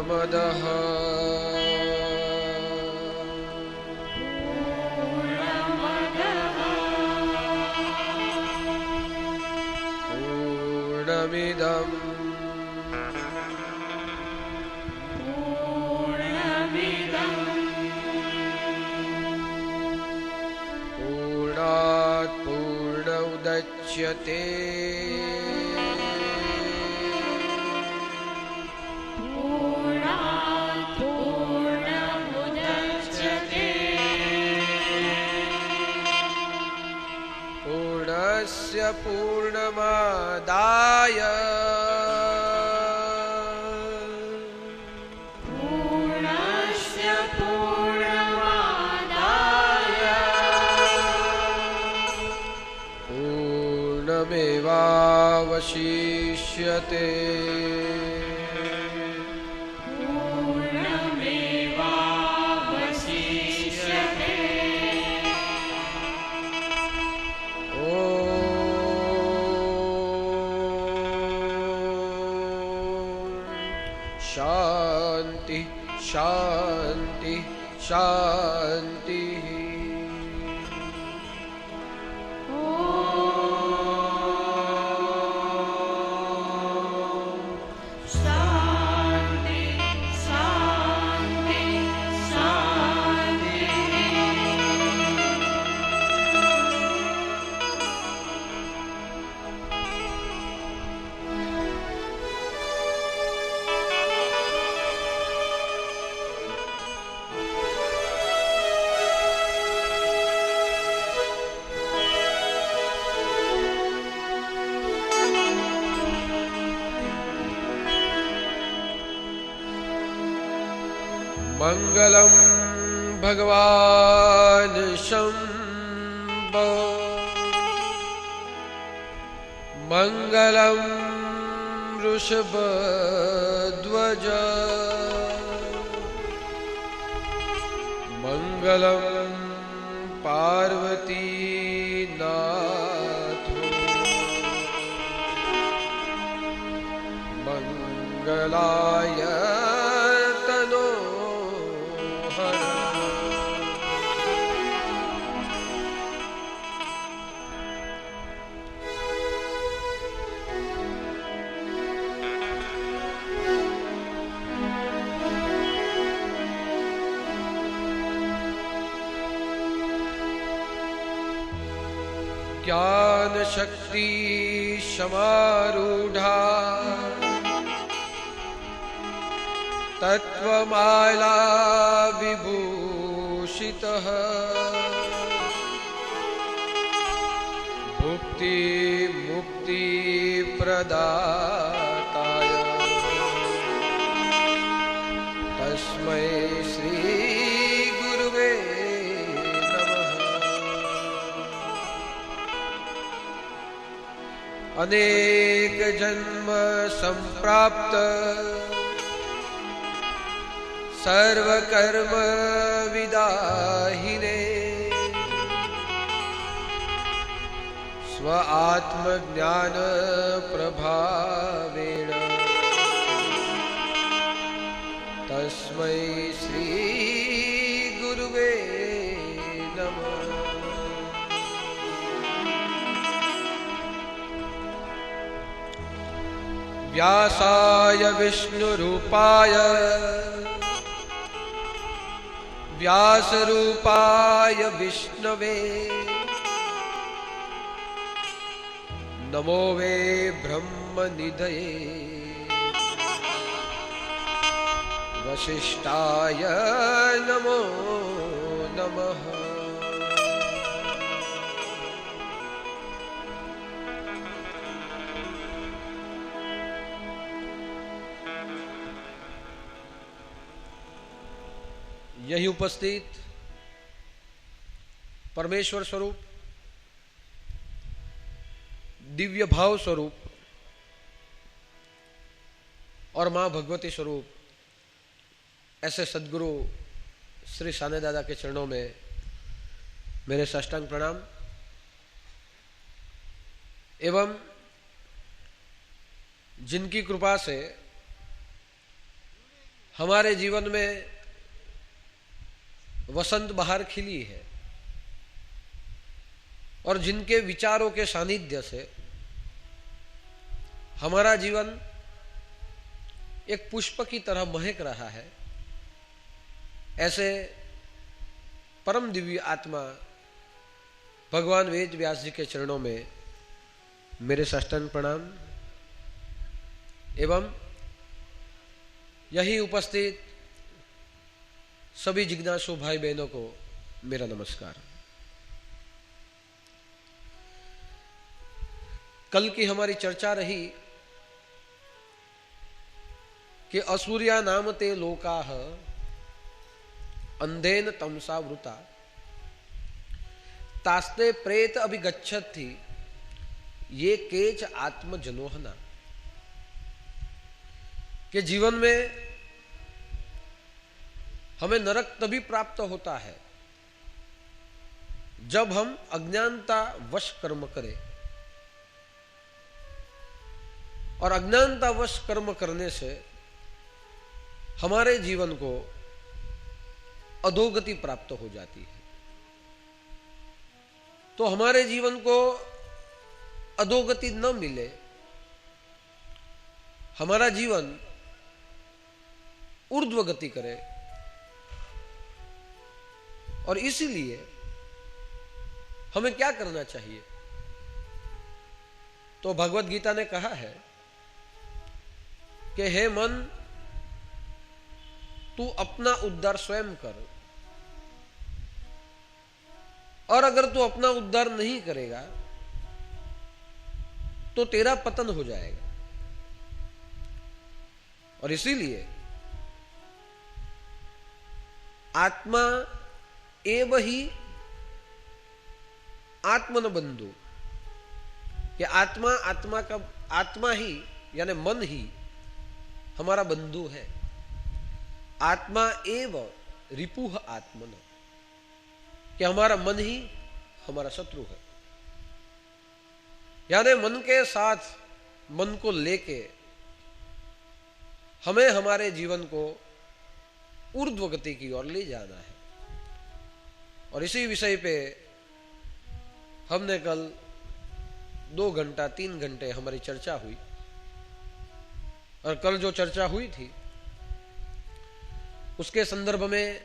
पूर्णमदः पूर्णमिदम् पूर्णात् पूर्णमुदच्यते पूर्णस्य पूर्णमादाय पूर्णमेवावशिष्यते शांति शांति शांति मंगलम भगवान शंभो मंगलम वृषभध्वज मंगलम पार्वती नाथो मंगलाय ज्ञान शक्ति समारूढ़ा तत्वमाला विभूषितः भुक्ति मुक्ति प्रदाताय तस्मै श्री गुरुवे अनेक जन्म संप्राप्त सर्व कर्म विदाहिने स्व आत्मज्ञान प्रभावेण तस्मै श्री गुरुवे नमः। व्यासाय विष्णुरूपाय व्यासरूपाय विष्णवे नमो वे ब्रह्मनिधये वसिष्ठाय नमो नमः। यही उपस्थित परमेश्वर स्वरूप दिव्य भाव स्वरूप और मां भगवती स्वरूप ऐसे सद्गुरु श्री साने दादा के चरणों में मेरे साष्टांग प्रणाम एवं जिनकी कृपा से हमारे जीवन में वसंत बहार खिली है और जिनके विचारों के सानिध्य से हमारा जीवन एक पुष्प की तरह महक रहा है, ऐसे परम दिव्य आत्मा भगवान वेद व्यास जी के चरणों में मेरे साष्टांग प्रणाम एवं यही उपस्थित सभी जिज्ञासु भाई बहनों को मेरा नमस्कार। कल की हमारी चर्चा रही कि असूर्या नाम ते लोकाः अंधेन तमसा वृता तास्ते प्रेत अभिगच्छति ये केच आत्मजनोहना, कि जीवन में हमें नरक तभी प्राप्त होता है जब हम अज्ञानता वश कर्म करें, और अज्ञानता वश कर्म करने से हमारे जीवन को अधोगति प्राप्त हो जाती है। तो हमारे जीवन को अधोगति न मिले, हमारा जीवन ऊर्ध्व गति करे, और इसीलिए हमें क्या करना चाहिए? तो भगवत गीता ने कहा है कि हे मन, तू अपना उद्धार स्वयं कर, और अगर तू अपना उद्धार नहीं करेगा तो तेरा पतन हो जाएगा। और इसीलिए आत्मा एव ही आत्मन बंधु, कि आत्मा ही यानी मन ही हमारा बंधु है। आत्मा एव रिपुह आत्मन, कि हमारा मन ही हमारा शत्रु है। यानी मन के साथ, मन को लेके हमें हमारे जीवन को ऊर्ध्व गति की ओर ले जाना है। और इसी विषय पे हमने कल 2 घंटा 3 घंटे हमारी चर्चा हुई। और कल जो चर्चा हुई थी उसके संदर्भ में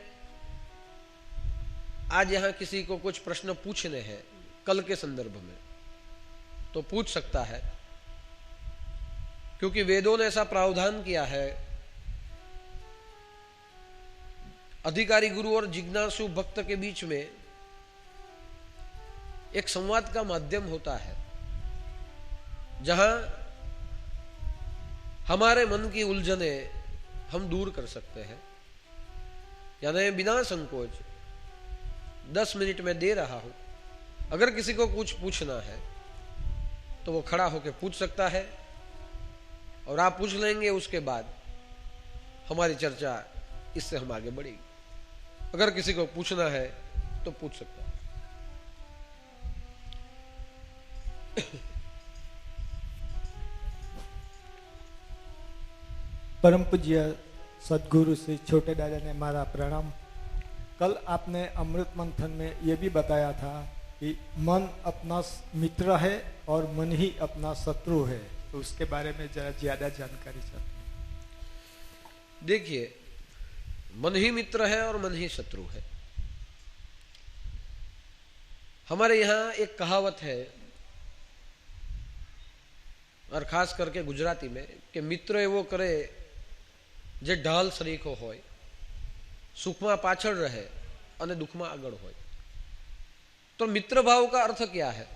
आज यहां किसी को कुछ प्रश्न पूछने हैं कल के संदर्भ में, तो पूछ सकता है, क्योंकि वेदों ने ऐसा प्रावधान किया है, अधिकारी गुरु और जिज्ञासु भक्त के बीच में एक संवाद का माध्यम होता है, जहां हमारे मन की उलझने हम दूर कर सकते हैं। यानी बिना संकोच 10 मिनट में दे रहा हूं, अगर किसी को कुछ पूछना है तो वो खड़ा होकर पूछ सकता है, और आप पूछ लेंगे, उसके बाद हमारी चर्चा इससे हम आगे बढ़ेगी। अगर किसी को पूछना है तो पूछ सकता है। परम पूज्य सदगुरु श्री छोटे दादा ने मारा प्रणाम। कल आपने अमृत मंथन में ये भी बताया था कि मन अपना मित्र है और मन ही अपना शत्रु है, तो उसके बारे में जरा ज्यादा जानकारी चाहते हैं। देखिए, मन ही मित्र है और मन ही शत्रु है। हमारे यहां एक कहावत है, और खास करके गुजराती में, कि मित्र एवो करे जे ढाल सरीखो होय, सुखमा पाछळ रहे अने दुखमा आगळ होय। तो मित्र भाव का अर्थ क्या है?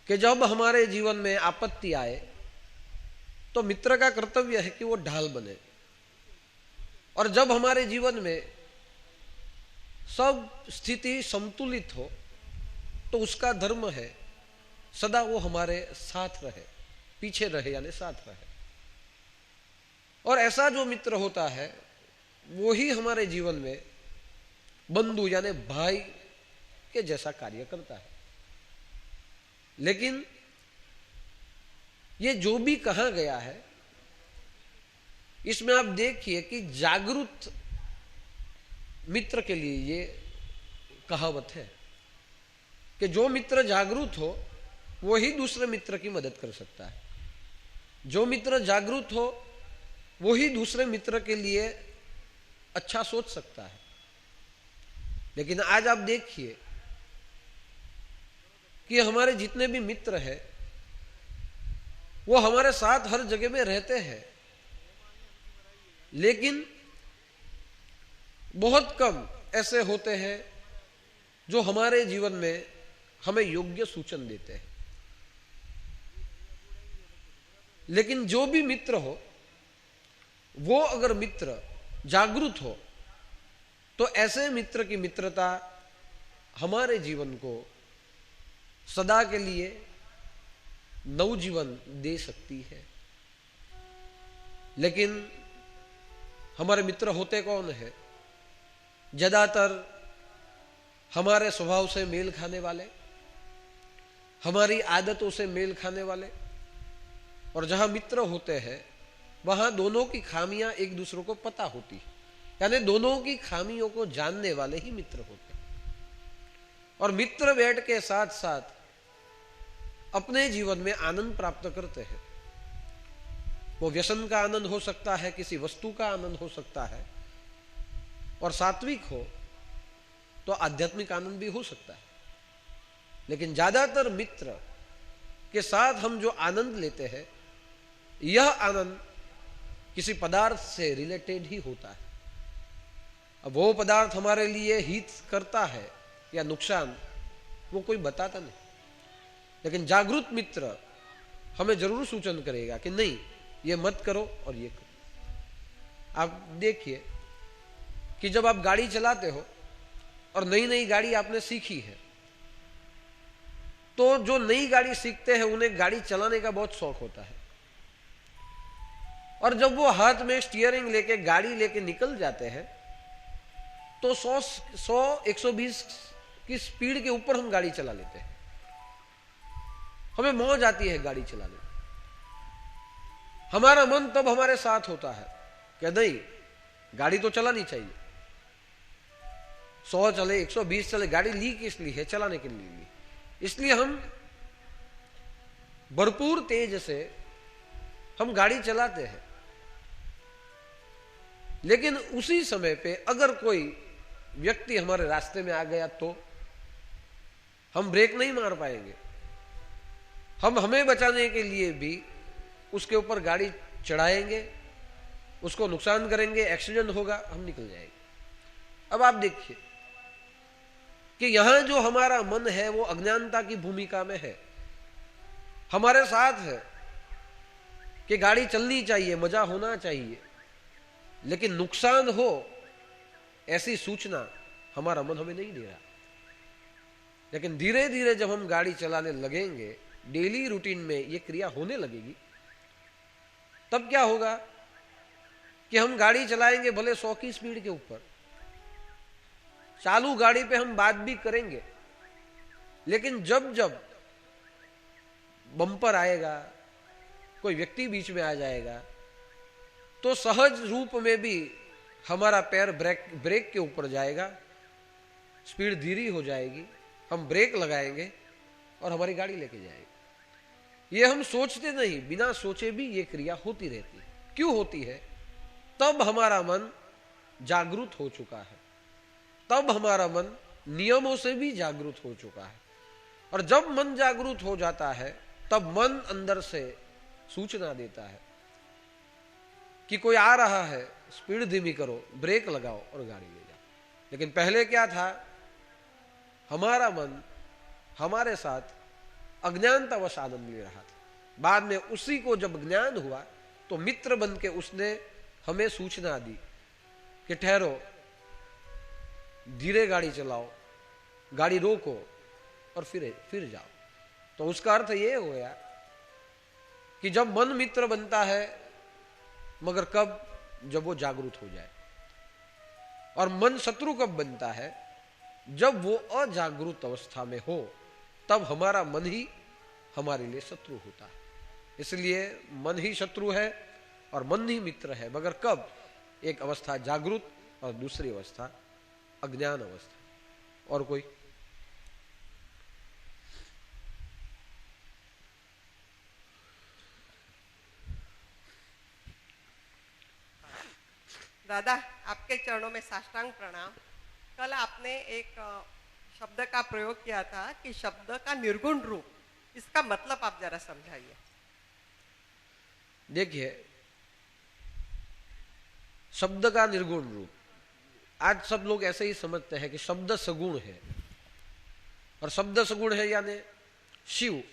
कि जब हमारे जीवन में आपत्ति आए तो मित्र का कर्तव्य है कि वो ढाल बने, और जब हमारे जीवन में सब स्थिति संतुलित हो तो उसका धर्म है सदा वो हमारे साथ रहे, पीछे रहे यानी साथ रहे। और ऐसा जो मित्र होता है वो ही हमारे जीवन में बंधु यानी भाई के जैसा कार्य करता है। लेकिन ये जो भी कहा गया है इसमें आप देखिए कि जागरूक मित्र के लिए ये कहावत है कि जो मित्र जागरूक हो वो ही दूसरे मित्र की मदद कर सकता है। जो मित्र जागरूक हो वो ही दूसरे मित्र के लिए अच्छा सोच सकता है। लेकिन आज आप देखिए कि हमारे जितने भी मित्र हैं वो हमारे साथ हर जगह में रहते हैं, लेकिन बहुत कम ऐसे होते हैं जो हमारे जीवन में हमें योग्य सूचन देते हैं। लेकिन जो भी मित्र हो वो अगर मित्र जागरूक हो तो ऐसे मित्र की मित्रता हमारे जीवन को सदा के लिए नवजीवन दे सकती है। लेकिन हमारे मित्र होते कौन है? ज्यादातर हमारे स्वभाव से मेल खाने वाले, हमारी आदतों से मेल खाने वाले। और जहां मित्र होते हैं वहां दोनों की खामियां एक दूसरे को पता होती है, यानी दोनों की खामियों को जानने वाले ही मित्र होते हैं। और मित्र बैठ के साथ साथ अपने जीवन में आनंद प्राप्त करते हैं। वो व्यसन का आनंद हो सकता है, किसी वस्तु का आनंद हो सकता है, और सात्विक हो तो आध्यात्मिक आनंद भी हो सकता है। लेकिन ज्यादातर मित्र के साथ हम जो आनंद लेते हैं यह आनंद किसी पदार्थ से रिलेटेड ही होता है। अब वो पदार्थ हमारे लिए हित करता है या नुकसान वो कोई बताता नहीं, लेकिन जागरूक मित्र हमें जरूर सूचन करेगा कि नहीं ये मत करो और ये करो। आप देखिए कि जब आप गाड़ी चलाते हो और नई नई गाड़ी आपने सीखी है तो जो नई गाड़ी सीखते हैं उन्हें गाड़ी चलाने का बहुत शौक होता है, और जब वो हाथ में स्टीयरिंग लेके गाड़ी लेके निकल जाते हैं तो 100-120 की स्पीड के ऊपर हम गाड़ी चला लेते हैं। हमें मौज आती है गाड़ी चलाने। हमारा मन तब हमारे साथ होता है कि नहीं गाड़ी तो चलानी चाहिए, 100 चले 120 चले, गाड़ी ली किस लिए है? चलाने के लिए ली। इसलिए हम भरपूर तेज से हम गाड़ी चलाते हैं। लेकिन उसी समय पे अगर कोई व्यक्ति हमारे रास्ते में आ गया तो हम ब्रेक नहीं मार पाएंगे। हम हमें बचाने के लिए भी उसके ऊपर गाड़ी चढ़ाएंगे, उसको नुकसान करेंगे, एक्सीडेंट होगा, हम निकल जाएंगे। अब आप देखिए कि यहां जो हमारा मन है वो अज्ञानता की भूमिका में है, हमारे साथ है कि गाड़ी चलनी चाहिए, मजा होना चाहिए, लेकिन नुकसान हो ऐसी सूचना हमारा मन हमें नहीं दे रहा। लेकिन धीरे धीरे जब हम गाड़ी चलाने लगेंगे, डेली रूटीन में ये क्रिया होने लगेगी, तब क्या होगा कि हम गाड़ी चलाएंगे भले 100 की स्पीड के ऊपर, चालू गाड़ी पे हम बात भी करेंगे, लेकिन जब जब बम्पर आएगा, कोई व्यक्ति बीच में आ जाएगा, तो सहज रूप में भी हमारा पैर ब्रेक के ऊपर जाएगा, स्पीड धीरे हो जाएगी, हम ब्रेक लगाएंगे और हमारी गाड़ी लेके जाएगी। ये हम सोचते नहीं, बिना सोचे भी ये क्रिया होती रहती है। क्यों होती है? तब हमारा मन जागरूक हो चुका है, तब हमारा मन नियमों से भी जागरूक हो चुका है। और जब मन जागरूक हो जाता है तब मन अंदर से सूचना देता है कि कोई आ रहा है, स्पीड धीमी करो, ब्रेक लगाओ और गाड़ी ले जाओ। लेकिन पहले क्या था? हमारा मन हमारे साथ अज्ञानतावश आनंद ले रहा था। बाद में उसी को जब ज्ञान हुआ तो मित्र बन के उसने हमें सूचना दी कि ठहरो, धीरे गाड़ी चलाओ, गाड़ी रोको और फिर जाओ। तो उसका अर्थ ये हो गया कि जब मन मित्र बनता है, मगर कब? जब वो जागरूक हो जाए। और मन शत्रु कब बनता है? जब वो अजागरूक अवस्था में हो, तब हमारा मन ही हमारे लिए शत्रु होता है। इसलिए मन ही शत्रु है और मन ही मित्र है, मगर कब? एक अवस्था जागृत और दूसरी अवस्था अज्ञान अवस्था। और कोई? दादा, आपके चरणों में साष्टांग प्रणाम। कल आपने एक शब्द का प्रयोग किया था कि शब्द का निर्गुण रूप, इसका मतलब आप जरा समझाइए। देखिए, शब्द का निर्गुण रूप, आज सब लोग ऐसे ही समझते हैं कि शब्द सगुण है, और शब्द सगुण है यानी शिव।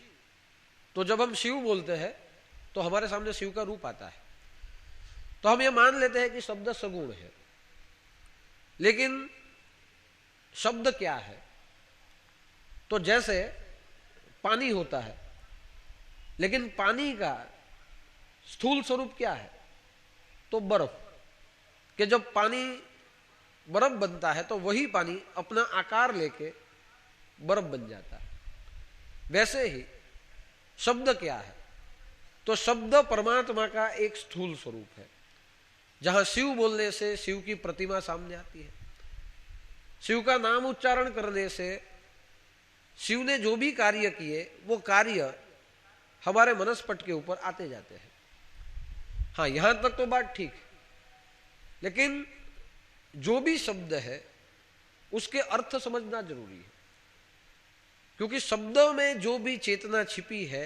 तो जब हम शिव बोलते हैं तो हमारे सामने शिव का रूप आता है, तो हम ये मान लेते हैं कि शब्द सगुण है। लेकिन शब्द क्या है? तो जैसे पानी होता है, लेकिन पानी का स्थूल स्वरूप क्या है? तो बर्फ। कि जब पानी बर्फ बनता है तो वही पानी अपना आकार लेके बर्फ बन जाता है। वैसे ही शब्द क्या है? तो शब्द परमात्मा का एक स्थूल स्वरूप है। जहां शिव बोलने से शिव की प्रतिमा सामने आती है, शिव का नाम उच्चारण करने से शिव ने जो भी कार्य किए वो कार्य हमारे मनस्पट के ऊपर आते जाते हैं। हाँ, यहां तक तो बात ठीक है, लेकिन जो भी शब्द है उसके अर्थ समझना जरूरी है, क्योंकि शब्द में जो भी चेतना छिपी है,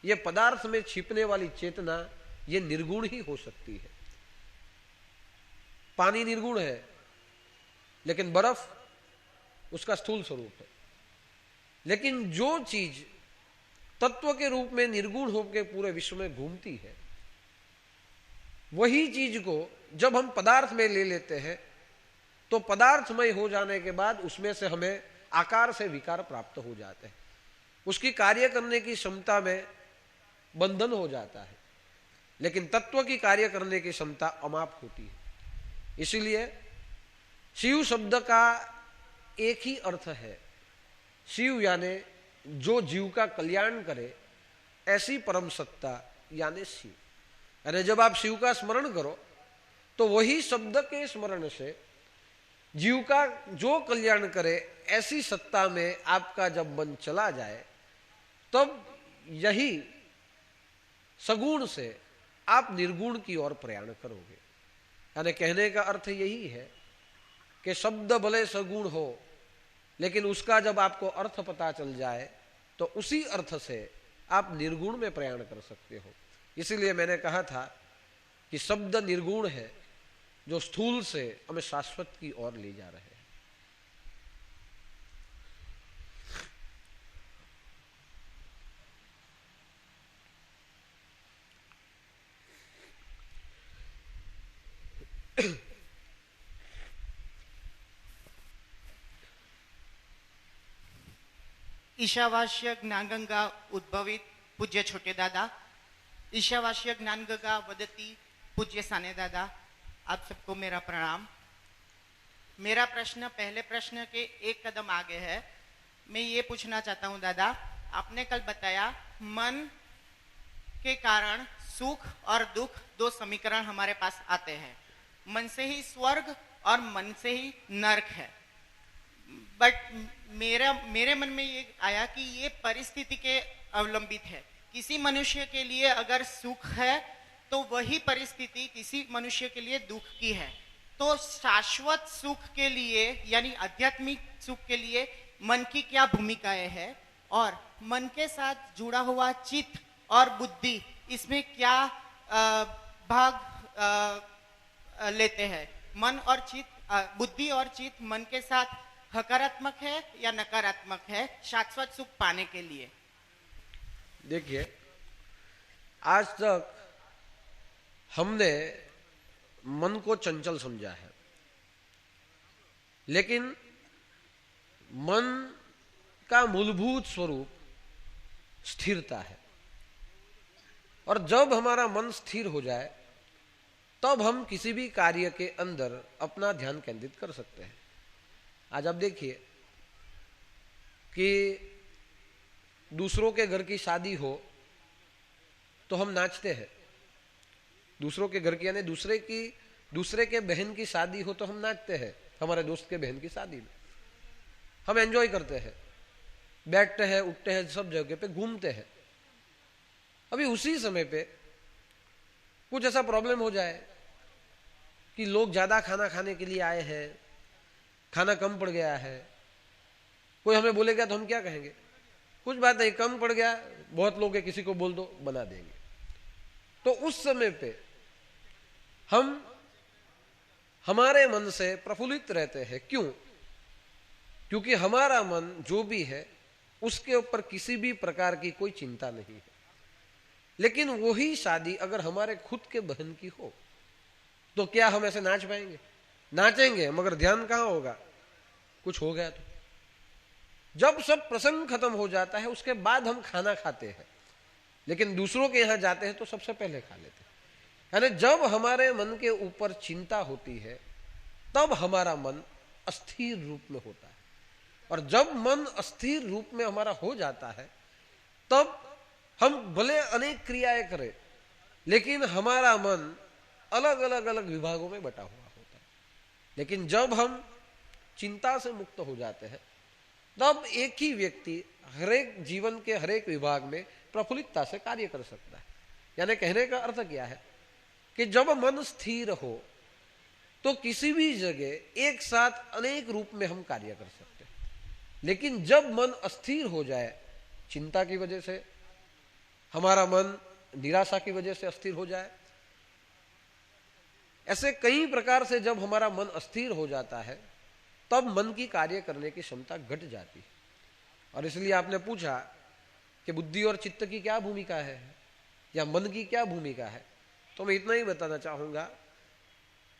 ये पदार्थ में छिपने वाली चेतना ये निर्गुण ही हो सकती है। पानी निर्गुण है, लेकिन बर्फ उसका स्थूल स्वरूप है। लेकिन जो चीज तत्व के रूप में निर्गुण होकर पूरे विश्व में घूमती है, वही चीज को जब हम पदार्थ में ले लेते हैं तो पदार्थमय हो जाने के बाद उसमें से हमें आकार से विकार प्राप्त हो जाते हैं, उसकी कार्य करने की क्षमता में बंधन हो जाता है। लेकिन तत्व की कार्य करने की क्षमता अमाप होती है। इसीलिए शिव शब्द का एक ही अर्थ है, शिव यानी जो जीव का कल्याण करे, ऐसी परम सत्ता यानी शिव। यानी जब आप शिव का स्मरण करो तो वही शब्द के स्मरण से जीव का जो कल्याण करे, ऐसी सत्ता में आपका जब मन चला जाए, तब यही सगुण से आप निर्गुण की ओर प्रयाण करोगे। यानी कहने का अर्थ यही है कि शब्द भले सगुण हो, लेकिन उसका जब आपको अर्थ पता चल जाए तो उसी अर्थ से आप निर्गुण में प्रयाण कर सकते हो। इसीलिए मैंने कहा था कि शब्द निर्गुण है, जो स्थूल से हमें शाश्वत की ओर ले जा रहे हैं। ईशावास्य ज्ञानगंगा उद्भवित पूज्य छोटे दादा, ईशावास्य ज्ञानगंगा वदती पूज्य साने दादा, आप सबको मेरा प्रणाम। मेरा प्रश्न पहले प्रश्न के एक कदम आगे है। मैं ये पूछना चाहता हूँ दादा, आपने कल बताया मन के कारण सुख और दुख दो समीकरण हमारे पास आते हैं। मन से ही स्वर्ग और मन से ही नरक है। बट मेरे मन में ये आया कि ये परिस्थिति के अवलंबित है। किसी मनुष्य के लिए अगर सुख है तो वही परिस्थिति किसी मनुष्य के लिए दुख की है। तो शाश्वत सुख के लिए यानी आध्यात्मिक सुख के लिए मन की क्या भूमिकाएं है, और मन के साथ जुड़ा हुआ चित्त और बुद्धि इसमें क्या भाग लेते हैं? मन और चित्त, बुद्धि और चित्त मन के साथ सकारात्मक है या नकारात्मक है शाश्वत सुख पाने के लिए? देखिए, आज तक हमने मन को चंचल समझा है, लेकिन मन का मूलभूत स्वरूप स्थिरता है। और जब हमारा मन स्थिर हो जाए तब हम किसी भी कार्य के अंदर अपना ध्यान केंद्रित कर सकते हैं। आज आप देखिए कि दूसरों के घर की शादी हो तो हम नाचते हैं, दूसरों के घर की यानी दूसरे के बहन की शादी हो तो हम नाचते हैं, हमारे दोस्त के बहन की शादी में हम एंजॉय करते हैं, बैठते हैं, उठते हैं, सब जगह पे घूमते हैं। अभी उसी समय पे कुछ ऐसा प्रॉब्लम हो जाए कि लोग ज्यादा खाना खाने के लिए आए हैं, खाना कम पड़ गया है, कोई हमें बोलेगा तो हम क्या कहेंगे? कुछ बात नहीं, कम पड़ गया, बहुत लोग है, किसी को बोल दो बना देंगे। तो उस समय पे हम हमारे मन से प्रफुल्लित रहते हैं। क्यों? क्योंकि हमारा मन जो भी है उसके ऊपर किसी भी प्रकार की कोई चिंता नहीं है। लेकिन वही शादी अगर हमारे खुद के बहन की हो तो क्या हम ऐसे नाच पाएंगे? नाचेंगे मगर ध्यान कहां होगा? कुछ हो गया तो। जब सब प्रसंग खत्म हो जाता है उसके बाद हम खाना खाते हैं, लेकिन दूसरों के यहां जाते हैं तो सबसे पहले खा लेते हैं। यानी जब हमारे मन के ऊपर चिंता होती है तब हमारा मन अस्थिर रूप में होता है, और जब मन अस्थिर रूप में हमारा हो जाता है तब हम भले अनेक क्रियाएं करें लेकिन हमारा मन अलग अलग विभागों में बटा हुआ होता है। लेकिन जब हम चिंता से मुक्त हो जाते हैं तब एक ही व्यक्ति हरेक जीवन के हरेक विभाग में प्रफुल्लितता से कार्य कर सकता है। यानी कहने का अर्थ क्या है कि जब मन स्थिर हो तो किसी भी जगह एक साथ अनेक रूप में हम कार्य कर सकते हैं। लेकिन जब मन अस्थिर हो जाए, चिंता की वजह से, हमारा मन निराशा की वजह से अस्थिर हो जाए, ऐसे कई प्रकार से जब हमारा मन अस्थिर हो जाता है तब मन की कार्य करने की क्षमता घट जाती है। और इसलिए आपने पूछा कि बुद्धि और चित्त की क्या भूमिका है या मन की क्या भूमिका है, तो मैं इतना ही बताना चाहूंगा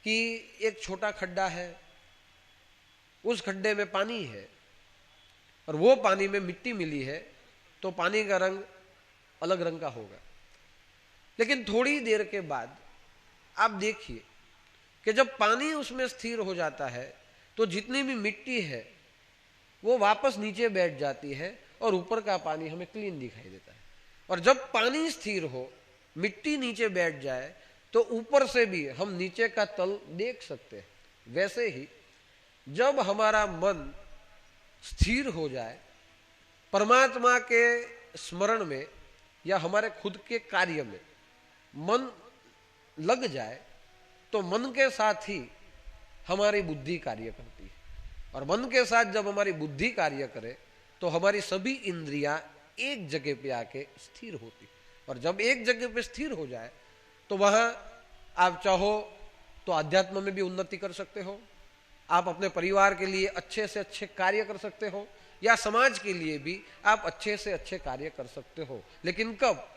कि एक छोटा खड्डा है, उस खड्डे में पानी है और वो पानी में मिट्टी मिली है तो पानी का रंग अलग रंग का होगा। लेकिन थोड़ी देर के बाद आप देखिए कि जब पानी उसमें स्थिर हो जाता है तो जितनी भी मिट्टी है वो वापस नीचे बैठ जाती है और ऊपर का पानी हमें क्लीन दिखाई देता है। और जब पानी स्थिर हो, मिट्टी नीचे बैठ जाए तो ऊपर से भी हम नीचे का तल देख सकते हैं। वैसे ही जब हमारा मन स्थिर हो जाए, परमात्मा के स्मरण में या हमारे खुद के कार्य में मन लग जाए तो मन के साथ ही हमारी बुद्धि कार्य करती है। और मन के साथ जब हमारी बुद्धि कार्य करे तो हमारी सभी इंद्रियां एक जगह पे आके स्थिर होती। और जब एक जगह पे स्थिर हो जाए तो वहां आप चाहो तो अध्यात्म में भी उन्नति कर सकते हो, आप अपने परिवार के लिए अच्छे से अच्छे कार्य कर सकते हो, या समाज के लिए भी आप अच्छे से अच्छे कार्य कर सकते हो। लेकिन कब?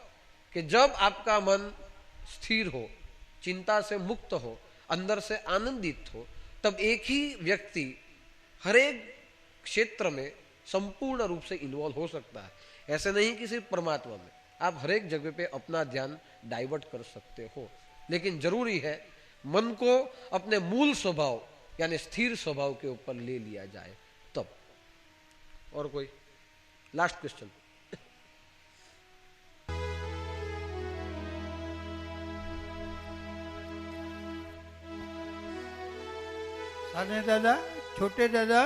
कि जब आपका मन स्थिर हो, चिंता से मुक्त हो, अंदर से आनंदित हो, तब एक ही व्यक्ति हर एक क्षेत्र में संपूर्ण रूप से इन्वॉल्व हो सकता है। ऐसे नहीं कि सिर्फ परमात्मा में, आप हर एक जगह पे अपना ध्यान डाइवर्ट कर सकते हो। लेकिन जरूरी है मन को अपने मूल स्वभाव यानी स्थिर स्वभाव के ऊपर ले लिया जाए तब। और कोई लास्ट क्वेश्चन? साने दादा, छोटे दादा,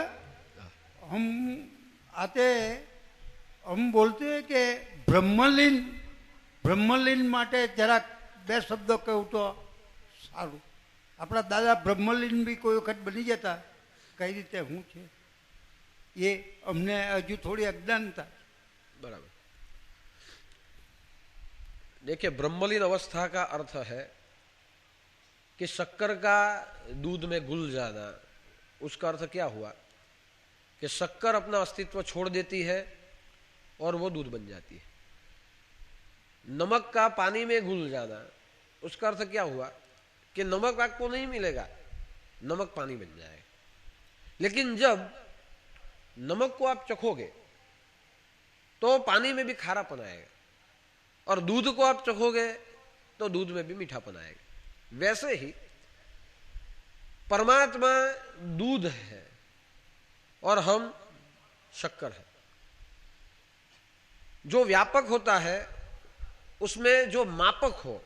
हम बोलते हैं कि બ્રહ્મલીન માટે જરાક બે શબ્દો કહું તો સારું. આપણા દાદા બ્રહ્મલીન બી કોઈ વખત બની જતા, કઈ રીતે શું છે એ અમને હજુ થોડી અજ્ઞાનતા. बराबर। देखिए, ब्रह्मलीन अवस्था का अर्थ है कि शक्कर का दूध में घुल जाना। उसका अर्थ क्या हुआ कि शक्कर अपना अस्तित्व छोड़ देती है और वो दूध बन जाती है। नमक का पानी में घुल जाना, उसका अर्थ क्या हुआ कि नमक आपको नहीं मिलेगा, नमक पानी बन जाएगा। लेकिन जब नमक को आप चखोगे तो पानी में भी खारापन आएगा, और दूध को आप चखोगे तो दूध में भी मीठापन आएगा। वैसे ही परमात्मा दूध है और हम शक्कर है। जो व्यापक होता है उसमें जो मापक हो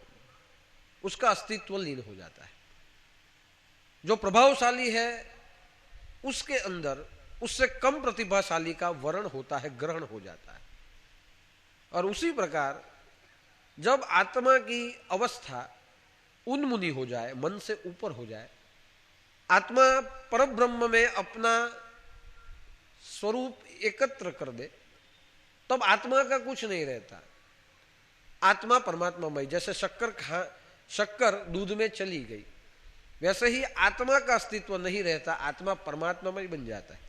उसका अस्तित्व लीन हो जाता है। जो प्रभावशाली है उसके अंदर उससे कम प्रतिभाशाली का वर्ण होता है, ग्रहण हो जाता है। और उसी प्रकार जब आत्मा की अवस्था उन्मुनी हो जाए, मन से ऊपर हो जाए, आत्मा परब्रह्म में अपना स्वरूप एकत्र कर दे, तब आत्मा का कुछ नहीं रहता। आत्मा परमात्मामय, जैसे शक्कर दूध में चली गई, वैसे ही आत्मा का अस्तित्व नहीं रहता, आत्मा परमात्मामय बन जाता है।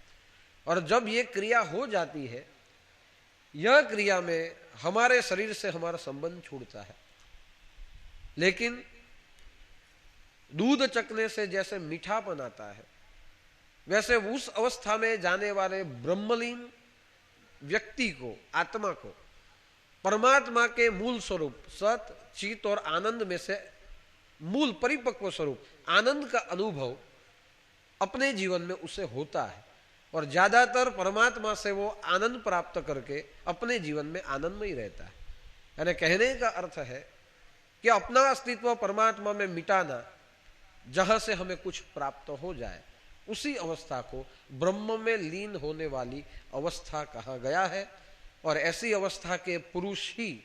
और जब ये क्रिया हो जाती है, यह क्रिया में हमारे शरीर से हमारा संबंध छूटता है। लेकिन दूध चखने से जैसे मीठापन आता है, वैसे उस अवस्था में जाने वाले ब्रह्मलीन व्यक्ति को, आत्मा को, परमात्मा के मूल स्वरूप सत, चित और आनंद में से मूल परिपक्व स्वरूप आनंद का अनुभव अपने जीवन में उसे होता है। और ज्यादातर परमात्मा से वो आनंद प्राप्त करके अपने जीवन में आनंदमय रहता है। यानी कहने का अर्थ है कि अपना अस्तित्व परमात्मा में मिटाना, जहां से हमें कुछ प्राप्त हो जाए, उसी अवस्था को ब्रह्म में लीन होने वाली अवस्था कहा गया है। और ऐसी अवस्था के पुरुष ही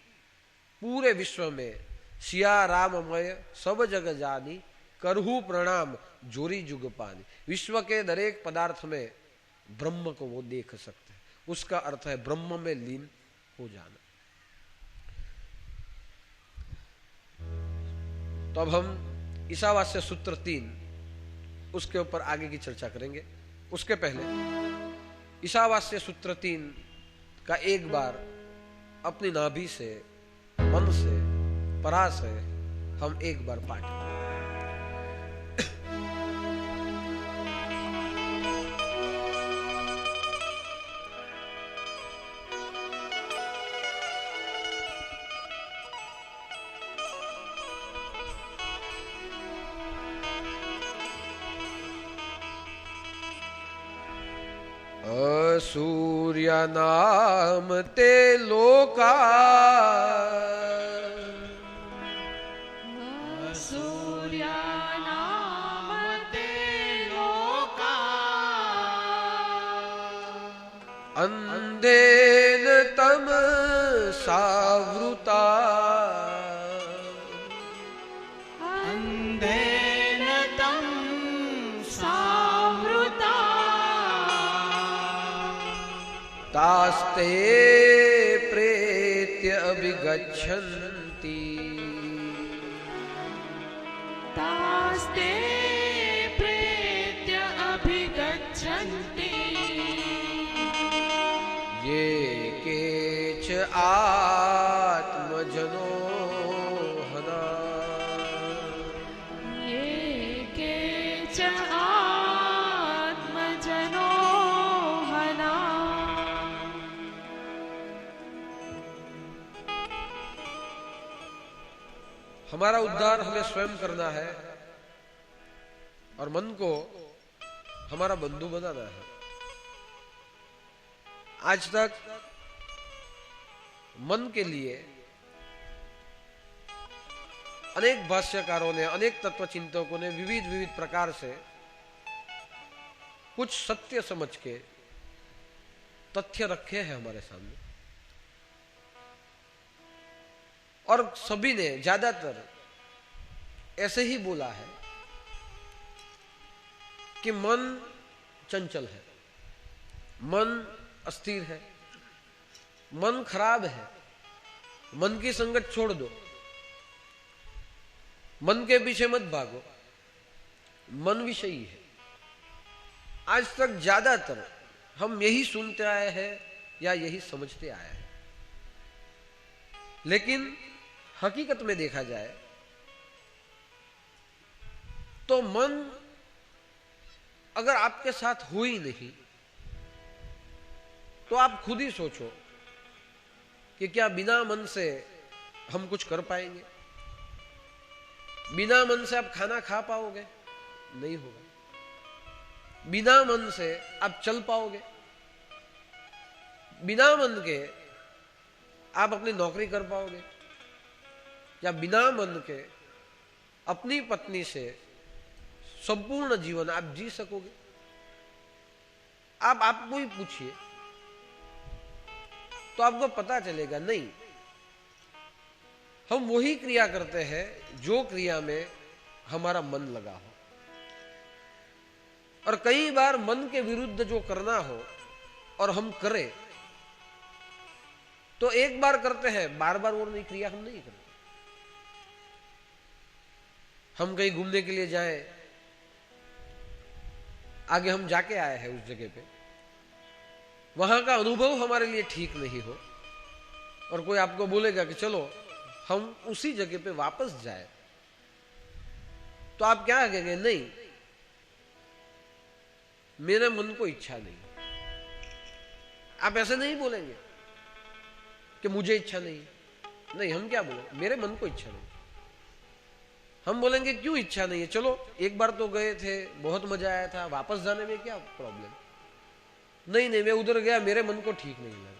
पूरे विश्व में सिया राममय सब जग जानी, करहु प्रणाम जोरी जुग पानी। विश्व के दरेक पदार्थ में ब्रह्म को वो देख सकते हैं। उसका अर्थ है ब्रह्म में लीन हो जाना। तो अब हम ईशावास्य सूत्र 3 उसके ऊपर आगे की चर्चा करेंगे। उसके पहले ईशावास्य सूत्र 3 का एक बार अपनी नाभि से, मन से, परा से हम एक बार पाठ करें। सूर्य नाम ते लोका, सूर्य नाम ते लोका, अंधेन तम सावृता, अंधेन तं सावृता, तास्ते प्रेत्य अभिगच्छन्ति, तास्ते प्रेत्य अभिगच्छन्ति, ये केच आत्मजनो हना, ये केच आत्मजनो हना। हमारा उद्धार हमें स्वयं करना है और मन को हमारा बंधु बनाना है। आज तक मन के लिए अनेक भाष्यकारों ने, अनेक तत्वचिंतकों ने विविध विविध प्रकार से कुछ सत्य समझ के तथ्य रखे हैं हमारे सामने, और सभी ने ज्यादातर ऐसे ही बोला है कि मन चंचल है, मन अस्थिर है, मन खराब है, मन की संगत छोड़ दो, मन के पीछे मत भागो, मन विषयी है। आज तक ज्यादातर हम यही सुनते आए हैं या यही समझते आए हैं। लेकिन हकीकत में देखा जाए तो मन अगर आपके साथ हो ही नहीं तो आप खुद ही सोचो कि क्या बिना मन से हम कुछ कर पाएंगे? बिना मन से आप खाना खा पाओगे? नहीं होगा। बिना मन से आप चल पाओगे? बिना मन के आप अपनी नौकरी कर पाओगे? या बिना मन के अपनी पत्नी से संपूर्ण जीवन आप जी सकोगे? आप आपको ही पूछिए तो आपको पता चलेगा नहीं। हम वही क्रिया करते हैं जो क्रिया में हमारा मन लगा हो, और कई बार मन के विरुद्ध जो करना हो और हम करें तो एक बार करते हैं, बार बार वो नई क्रिया हम नहीं करते। हम कहीं घूमने के लिए जाएं, आगे हम जाके आए हैं उस जगह पे, वहां का अनुभव हमारे लिए ठीक नहीं हो और कोई आपको बोलेगा कि चलो हम उसी जगह पे वापस जाए, तो आप क्या कहेंगे? नहीं, मेरे मन को इच्छा नहीं। आप ऐसे नहीं बोलेंगे कि मुझे इच्छा नहीं, हम क्या बोलेंगे? मेरे मन को इच्छा नहीं। हम बोलेंगे क्यों इच्छा नहीं है? चलो एक बार तो गए थे, बहुत मजा आया था, वापस जाने में क्या प्रॉब्लम? नहीं, मैं उधर गया, मेरे मन को ठीक नहीं लगा,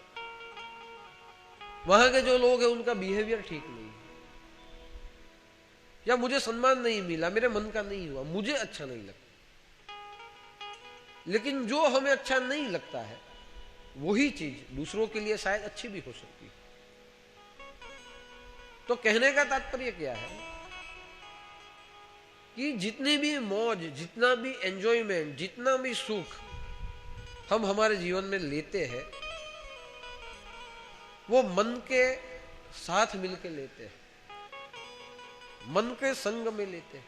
वहां के जो लोग हैं उनका बिहेवियर ठीक नहीं है, या मुझे सम्मान नहीं मिला, मेरे मन का नहीं हुआ, मुझे अच्छा नहीं लगता। लेकिन जो हमें अच्छा नहीं लगता है वही चीज दूसरों के लिए शायद अच्छी भी हो सकती है। तो कहने का तात्पर्य क्या है कि जितनी भी मौज, जितना भी एंजॉयमेंट, जितना भी सुख हम हमारे जीवन में लेते हैं वो मन के साथ मिलकर लेते हैं, मन के संग में लेते हैं।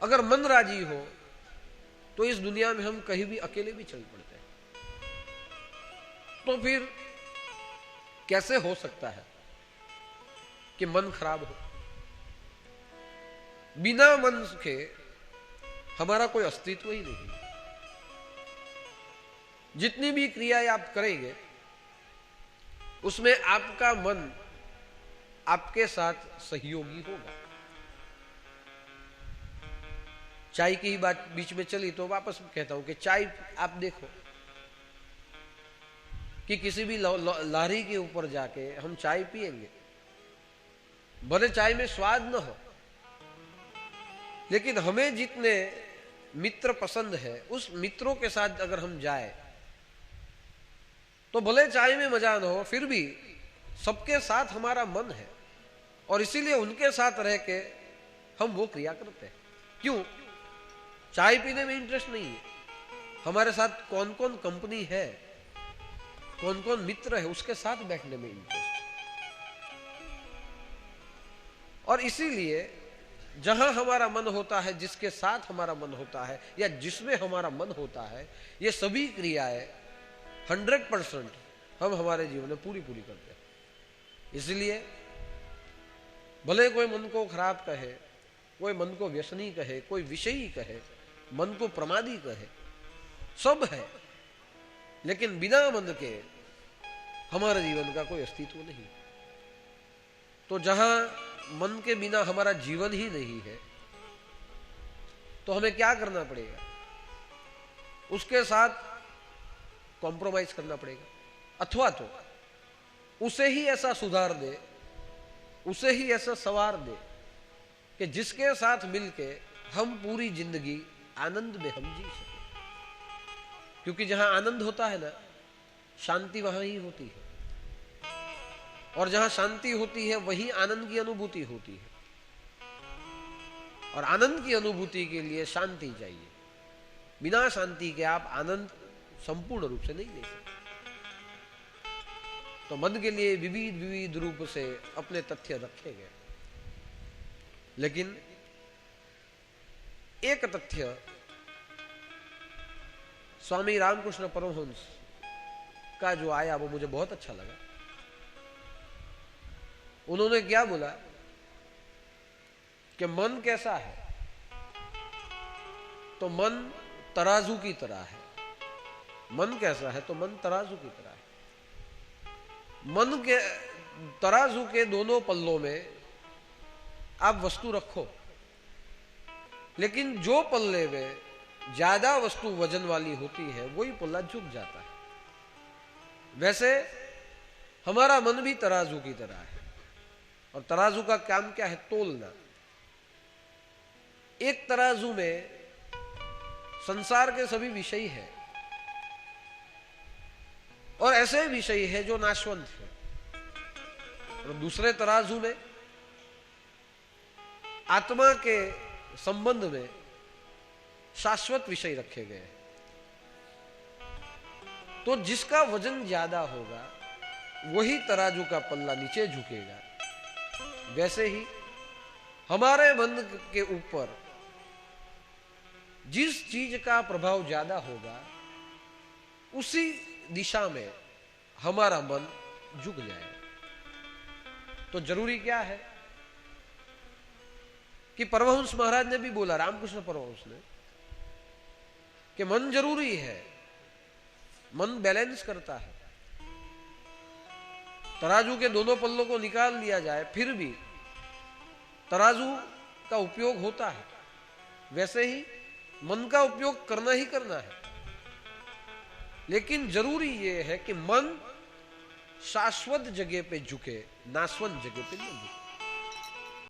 अगर मन राजी हो तो इस दुनिया में हम कहीं भी अकेले भी चल पड़ते हैं। तो फिर कैसे हो सकता है कि मन खराब हो? बिना मन के हमारा कोई अस्तित्व ही नहीं। जितनी भी क्रियाएं आप करेंगे उसमें आपका मन आपके साथ सहयोगी होगा। चाय की ही बात बीच में चली तो वापस कहता हूं कि चाय आप देखो कि किसी भी लारी के ऊपर जाके हम चाय पिएंगे, भले चाय में स्वाद न हो, लेकिन हमें जितने मित्र पसंद है उस मित्रों के साथ अगर हम जाए तो भले चाय में मजा न हो, फिर भी सबके साथ हमारा मन है और इसीलिए उनके साथ रह के हम वो क्रिया करते हैं। क्यों? चाय पीने में इंटरेस्ट नहीं है, हमारे साथ कौन कौन कंपनी है, कौन कौन मित्र है, उसके साथ बैठने में इंटरेस्ट। और इसीलिए जहां हमारा मन होता है, जिसके साथ हमारा मन होता है या जिसमें हमारा मन होता है, ये सभी क्रियाएं 100% हम हमारे जीवन में पूरी करते हैं। इसलिए भले कोई मन को खराब कहे, कोई मन को व्यसनी कहे, कोई विषयी कहे, मन को प्रमादी कहे, सब है, लेकिन बिना मन के हमारे जीवन का कोई अस्तित्व नहीं। तो जहां मन के बिना हमारा जीवन ही नहीं है तो हमें क्या करना पड़ेगा? उसके साथ कॉम्प्रोमाइज करना पड़ेगा, अथवा तो उसे ही ऐसा सुधार दे, उसे ही ऐसा सवार दे कि जिसके साथ मिलके हम पूरी जिंदगी आनंद में हम जी सके। क्योंकि जहां आनंद होता है ना, शांति वहां ही होती है, और जहां शांति होती है वहीं आनंद की अनुभूति होती है, और आनंद की अनुभूति के लिए शांति चाहिए। बिना शांति के आप आनंद संपूर्ण रूप से नहीं ले सकते। तो मन के लिए विविध रूप से अपने तथ्य रखे गए, लेकिन एक तथ्य स्वामी रामकृष्ण परमहंस का जो आया वो मुझे बहुत अच्छा लगा। उन्होंने क्या बोला कि मन कैसा है? तो मन तराजू की तरह है। मन कैसा है? तो मन तराजू की तरह है। मन के तराजू के दोनों पल्लों में आप वस्तु रखो, लेकिन जो पल्ले में ज्यादा वस्तु वजन वाली होती है वही पल्ला झुक जाता है। वैसे हमारा मन भी तराजू की तरह है। और तराजू का काम क्या है? तोलना। एक तराजू में संसार के सभी विषय है और ऐसे विषय है जो नाशवंत है, और दूसरे तराजू में आत्मा के संबंध में शाश्वत विषय रखे गए हैं। तो जिसका वजन ज्यादा होगा वही तराजू का पल्ला नीचे झुकेगा। वैसे ही हमारे मन के ऊपर जिस चीज का प्रभाव ज्यादा होगा उसी दिशा में हमारा मन झुक जाएगा। तो जरूरी क्या है कि परमहंस महाराज ने भी बोला, रामकृष्ण परमहंस ने, कि मन जरूरी है, मन बैलेंस करता है। तराजू के दोनों पल्लों को निकाल लिया जाए फिर भी तराजू का उपयोग होता है, वैसे ही मन का उपयोग करना ही करना है। लेकिन जरूरी यह है कि मन शाश्वत जगह पे झुके, नाशवंत जगह पे न झुके।